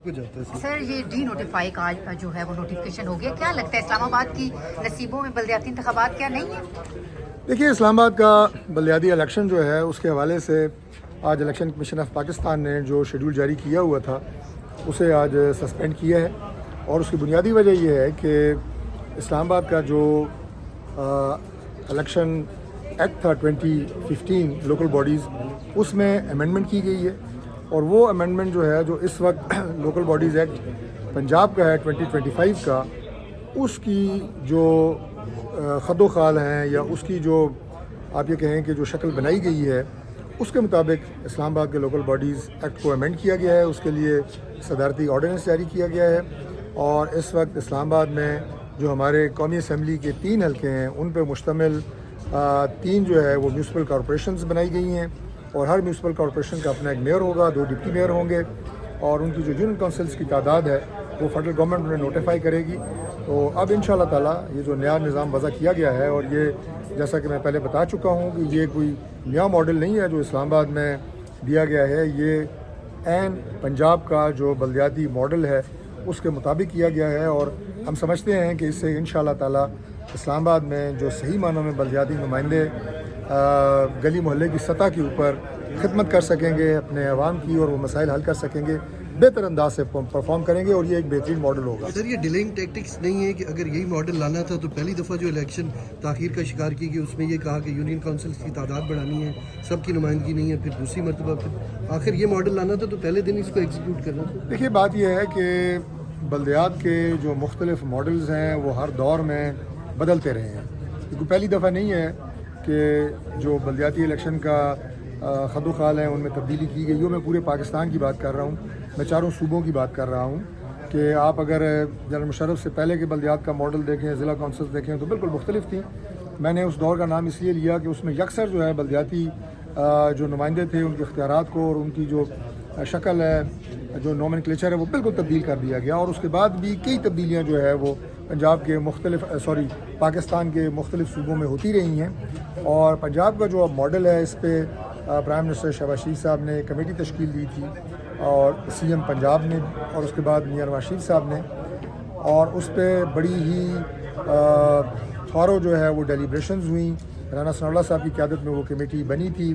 Sir ये D notify का आज जो है वो नोटिफिकेशन हो गया, क्या लगता है इस्लामाबाद की नसीबों में बलदियाती इंतखाबात क्या नहीं है? देखिए, इस्लामाबाद का बलदियाती इलेक्शन जो है उसके हवाले से आज इलेक्शन कमीशन ऑफ पाकिस्तान ने जो शेड्यूल जारी किया हुआ था उसे आज सस्पेंड किया है। और उसकी बुनियादी वजह यह है कि इस्लामाबाद का जो इलेक्शन एक्ट था 2015 लोकल बॉडीज़, उसमें अमेंडमेंट की गई है। और वो अमेंडमेंट जो है, जो इस वक्त लोकल बॉडीज़ एक्ट पंजाब का है 2025 का, उसकी जो खदो खाल हैं या उसकी जो आप ये कहें कि जो शक्ल बनाई गई है, उसके मुताबिक इस्लामाबाद के लोकल बॉडीज़ एक्ट को अमेंड किया गया है। उसके लिए सदारती ऑर्डिनेंस जारी किया गया है। और इस वक्त इस्लामाबाद में जो हमारे कौमी असम्बली के 3 हल्के हैं, उन पर मुश्तमिल 3 जो है वो म्यूनसिपल कॉरपोरेशंस बनाई गई हैं। और हर म्यूनसिपल कॉरपोरेशन का अपना एक मेयर होगा, 2 डिप्टी मेयर होंगे। और उनकी जो यूनियन काउंसिल्स की तादाद है वो फेडरल गवर्नमेंट उन्हें नोटिफाई करेगी। तो अब इंशाअल्लाह ताला ये जो नया निज़ाम वज़ा किया गया है, और ये जैसा कि मैं पहले बता चुका हूँ कि ये कोई नया मॉडल नहीं है जो इस्लामाबाद में दिया गया है। ये ऐन पंजाब का जो बलदियाती मॉडल है उसके मुताबिक किया गया है। और हम समझते हैं कि इससे इंशाअल्लाह ताला इस्लामाबाद में जो सही मानों में बलदियाती नुमाइंदे गली मोहल्ले की सतह के ऊपर खिदमत कर सकेंगे अपने अवाम की, और वो मसाइल हल कर सकेंगे, बेहतर अंदाज से परफॉर्म करेंगे। और ये एक बेहतरीन मॉडल होगा। सर, ये डिलेइंग टैक्टिक्स नहीं है कि अगर यही मॉडल लाना था तो पहली दफ़ा जो इलेक्शन ताख़ीर का शिकार की गई उसमें ये कहा कि यूनियन काउंसिल्स की तादाद बढ़ानी है, सबकी नुमाइंदगी नहीं है, फिर दूसरी मरतबा फिर आखिर ये मॉडल लाना था तो पहले दिन इसको एग्जीक्यूट करना था। देखिए, बात यह है कि बलदियात के जो मुख्तलिफ मॉडल्स हैं वो हर दौर में बदलते रहे हैं। क्योंकि पहली दफ़ा नहीं है कि जो बलदियाती इलेक्शन का खदो खाल है उनमें तब्दीली की गई हो। मैं पूरे पाकिस्तान की बात कर रहा हूँ, मैं 4 सूबों की बात कर रहा हूँ कि आप अगर जनरल मुशर्रफ से पहले के बलदियात का मॉडल देखें, ज़िला कौंसल्स देखें, तो बिल्कुल मुख्तलिफ थी। मैंने उस दौर का नाम इसलिए लिया कि उसमें यकसर जो है बलदियाती जो नुमाइंदे थे उनके इख्तियारात को और उनकी जो शक्ल है, जो नोमेनक्लेचर है, वो बिल्कुल तब्दील कर दिया गया। और उसके बाद भी कई तब्दीलियाँ जो है वो पंजाब के पाकिस्तान के मुख्तलिफ सूबों में होती रही हैं। और पंजाब का जो अब मॉडल है, इस पर प्राइम मिनिस्टर शहबाज शरीफ साहब ने कमेटी तश्कील दी थी, और CM पंजाब ने, और उसके बाद मियां नवाज शरीफ साहब ने, और उस पर बड़ी ही थॉरो जो है वो डेलीब्रेशंस हुई। राना सनाउल्लाह साहब की क़यादत में वो कमेटी बनी थी,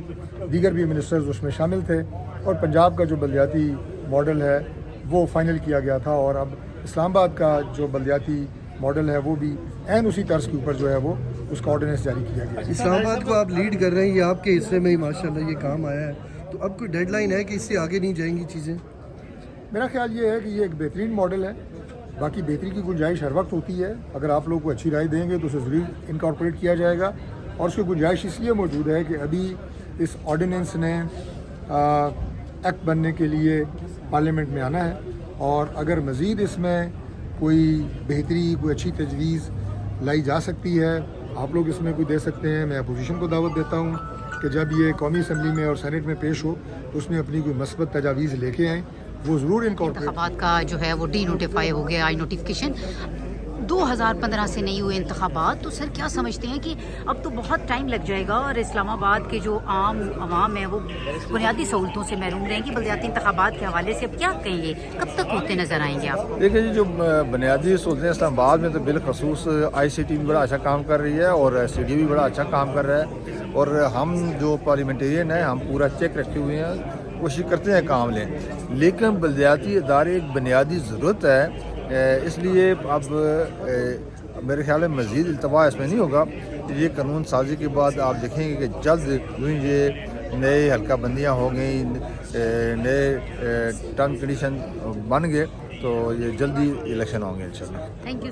दीगर भी मिनिस्टर्स उसमें शामिल थे, और पंजाब का जो बलदियाती मॉडल है वो फाइनल किया गया था। और अब इस्लामाबाद का जो बलदियाती मॉडल है वो भी ऐन उसी तर्ज के ऊपर जो है वो उसका ऑर्डिनेंस जारी किया गया। इस्लामाबाद को आप लीड कर रहे हैं, ये आपके हिस्से में ही माशाल्लाह ये काम आया है, तो अब कोई डेडलाइन है कि इससे आगे नहीं जाएंगी चीज़ें? मेरा ख्याल ये है कि ये एक बेहतरीन मॉडल है। बाकी बेहतरी की गुंजाइश हर वक्त होती है। अगर आप लोग को अच्छी राय देंगे तो उसे ज़रूर इनकॉर्पोरेट किया जाएगा। और उसकी गुंजाइश इसलिए मौजूद है कि अभी इस ऑर्डिनेंस ने एक्ट बनने के लिए पार्लियामेंट में आना है। और अगर मज़ीद इसमें कोई बेहतरी, कोई अच्छी तजवीज़ लाई जा सकती है, आप लोग इसमें कोई दे सकते हैं। मैं अपोजिशन को दावत देता हूँ कि जब ये कौमी असम्बली में और सेनेट में पेश हो तो उसमें अपनी कोई मस्बत तजावीज़ लेके आएँ, वो ज़रूर इनकॉर्पोरेट। इंतखाबात का जो है वो डी नोटिफाई हो गया, आज नोटिफिकेशन 2015 से नहीं हुए इंतखाबात, तो सर क्या समझते हैं कि अब तो बहुत टाइम लग जाएगा और इस्लामाबाद के जो आम आवाम है वो बुनियादी सहूलतों से महरूम रहेंगी? बलदियाती इंतखाबात के हवाले से अब क्या कहेंगे, कब तक होते नज़र आएंगे आपको? देखिए जी, जो बुनियादी सहूलतें इस्लामाबाद में तो बिलखसूस ICT भी बड़ा अच्छा काम कर रही है और CD भी बड़ा अच्छा काम कर रहा है। और हम जो पार्लियामेंटेरियन हैं, हम पूरा चेक रखे हुए हैं, कोशिश करते हैं काम लें। लेकिन बलदियाती इदारे एक बुनियादी ज़रूरत है, इसलिए अब मेरे ख्याल में मज़ीद इल्तवा इसमें नहीं होगा। ये कानून साजी के बाद आप देखेंगे कि जल्द यूँ ये नए हल्का बंदियाँ हो गई, नए टर्म कंडीशन बन गए, तो ये जल्दी इलेक्शन होंगे इंशाल्लाह। Thank you.